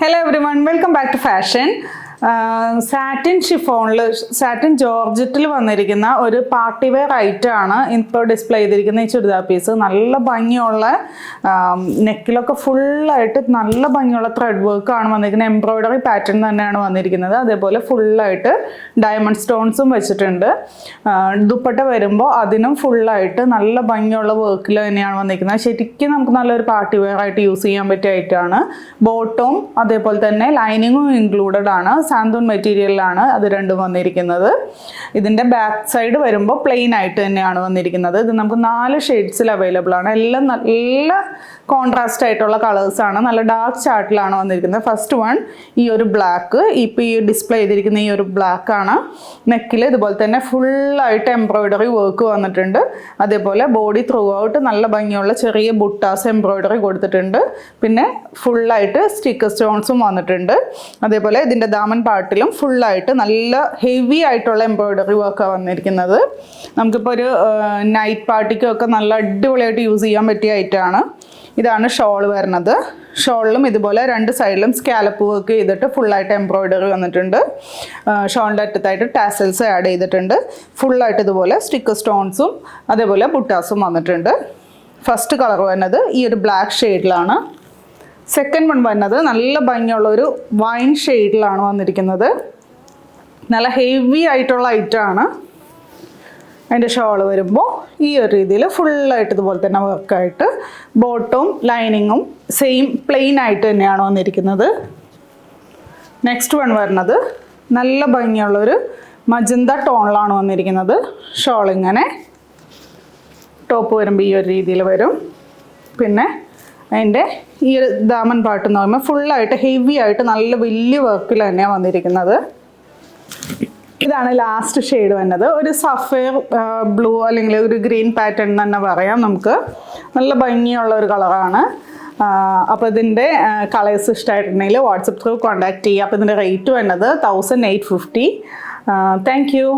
Hello everyone, welcome back to fashion. Satin ഷിഫോണിൽ satin ജോർജറ്റിൽ വന്നിരിക്കുന്ന ഒരു പാർട്ടി വെയർ ഐറ്റം ആണ് ഇപ്പോൾ ഡിസ്പ്ലേ ചെയ്തിരിക്കുന്ന ഈ ചുരിദാർ പീസ്. നല്ല ഭംഗിയുള്ള നെക്കിലൊക്കെ ഫുള്ളായിട്ട് നല്ല ഭംഗിയുള്ള ത്രെഡ് വർക്കാണ് വന്നിരിക്കുന്നത്. എംബ്രോയിഡറി പാറ്റേൺ തന്നെയാണ് വന്നിരിക്കുന്നത്. അതേപോലെ ഫുള്ളായിട്ട് ഡയമണ്ട് സ്റ്റോൺസും വെച്ചിട്ടുണ്ട്. ദുപ്പട്ട വരുമ്പോൾ അതിനും ഫുള്ളായിട്ട് നല്ല ഭംഗിയുള്ള വർക്കിൽ തന്നെയാണ് വന്നിരിക്കുന്നത്. ശരിക്കും നമുക്ക് നല്ലൊരു പാർട്ടി വെയർ ആയിട്ട് യൂസ് ചെയ്യാൻ പറ്റിയ ഐറ്റമാണ്. ബോട്ടവും അതേപോലെ തന്നെ ലൈനിങ്ങും ഇൻക്ലൂഡഡ് ആണ്. സാന്തൂൺ മെറ്റീരിയലിലാണ് അത് രണ്ടും വന്നിരിക്കുന്നത്. ഇതിൻ്റെ ബാക്ക് സൈഡ് വരുമ്പോൾ പ്ലെയിൻ ആയിട്ട് തന്നെയാണ് വന്നിരിക്കുന്നത്. ഇത് നമുക്ക് 4 ഷെയ്ഡ്സിൽ അവൈലബിൾ ആണ്. എല്ലാം നല്ല കോൺട്രാസ്റ്റ് ആയിട്ടുള്ള കളേഴ്സാണ്. നല്ല ഡാർക്ക് ചാർട്ടിലാണ് വന്നിരിക്കുന്നത്. ഫസ്റ്റ് വൺ ഈ ഒരു ബ്ലാക്ക്, ഇപ്പോൾ ഈ ഡിസ്പ്ലേ ചെയ്തിരിക്കുന്ന ഈ ഒരു ബ്ലാക്ക് ആണ്. നെക്കിൽ ഇതുപോലെ തന്നെ ഫുള്ളായിട്ട് എംബ്രോയിഡറി വർക്ക് വന്നിട്ടുണ്ട്. അതേപോലെ ബോഡി ത്രൂ ഔട്ട് നല്ല ഭംഗിയുള്ള ചെറിയ ബുട്ടാസ് എംബ്രോയിഡറി കൊടുത്തിട്ടുണ്ട്. പിന്നെ ഫുള്ളായിട്ട് സ്റ്റിക്കർ സ്റ്റോൺസും വന്നിട്ടുണ്ട്. അതേപോലെ ഇതിൻ്റെ ദാമൻ പാർട്ടിലും ഫുള്ളായിട്ട് നല്ല ഹെവി ആയിട്ടുള്ള എംബ്രോയിഡറി വർക്കാണ് വന്നിരിക്കുന്നത്. നമുക്കിപ്പോൾ ഒരു നൈറ്റ് പാർട്ടിക്കൊക്കെ നല്ല അടിപൊളിയായിട്ട് യൂസ് ചെയ്യാൻ പറ്റിയ ഐറ്റമാണ്. ഇതാണ് ഷോൾ വരുന്നത്. ഷോളിലും ഇതുപോലെ 2 സൈഡിലും സ്കാലപ്പ് വർക്ക് ചെയ്തിട്ട് ഫുള്ളായിട്ട് എംബ്രോയിഡറി വന്നിട്ടുണ്ട്. ഷോളിൻ്റെ അറ്റത്തായിട്ട് ടാസൽസ് ആഡ് ചെയ്തിട്ടുണ്ട്. ഫുള്ളായിട്ട് ഇതുപോലെ സ്റ്റിക്കർ സ്റ്റോൺസും അതേപോലെ ബുട്ടാസും വന്നിട്ടുണ്ട്. ഫസ്റ്റ് കളർ വരുന്നത് ഈ ഒരു ബ്ലാക്ക് ഷെയ്ഡിലാണ്. സെക്കൻഡ് വൺ വരുന്നത് നല്ല ഭംഗിയുള്ള ഒരു വൈൻ ഷെയ്ഡിലാണ് വന്നിരിക്കുന്നത്. നല്ല ഹെവി ആയിട്ടുള്ള ഐറ്റമാണ്. അതിൻ്റെ ഷോൾ വരുമ്പോൾ ഈ ഒരു രീതിയിൽ ഫുള്ളായിട്ട് ഇതുപോലെ തന്നെ വർക്കായിട്ട് ബോട്ടവും ലൈനിങ്ങും സെയിം പ്ലെയിൻ ആയിട്ട് തന്നെയാണ് വന്നിരിക്കുന്നത്. നെക്സ്റ്റ് വൺ വരുന്നത് നല്ല ഭംഗിയുള്ളൊരു മജന്ത ടോണിലാണ് വന്നിരിക്കുന്നത്. ഷോൾ ഇങ്ങനെ ടോപ്പ് വരുമ്പോൾ ഈ ഒരു രീതിയിൽ വരും. പിന്നെ അതിൻ്റെ ഈ ഒരു ദാമൻ പാട്ട് എന്ന് പറയുമ്പോൾ ഫുള്ളായിട്ട് ഹെവി ആയിട്ട് നല്ല വലിയ വർക്കിൽ തന്നെയാണ് വന്നിരിക്കുന്നത്. ഇതാണ് ലാസ്റ്റ് ഷെയ്ഡ് വന്നത്. ഒരു സഫയർ ബ്ലൂ അല്ലെങ്കിൽ ഒരു ഗ്രീൻ പാറ്റേൺ തന്നെ പറയാം നമുക്ക്. നല്ല ഭംഗിയുള്ള ഒരു കളറാണ്. അപ്പോൾ ഇതിൻ്റെ കളേഴ്സ് ഇഷ്ടമായിട്ടുണ്ടെങ്കിൽ വാട്സപ്പ് ത്രൂ കോൺടാക്ട് ചെയ്യുക. അപ്പോൾ ഇതിൻ്റെ റേറ്റ് വരുന്നത് 1850. Thank you.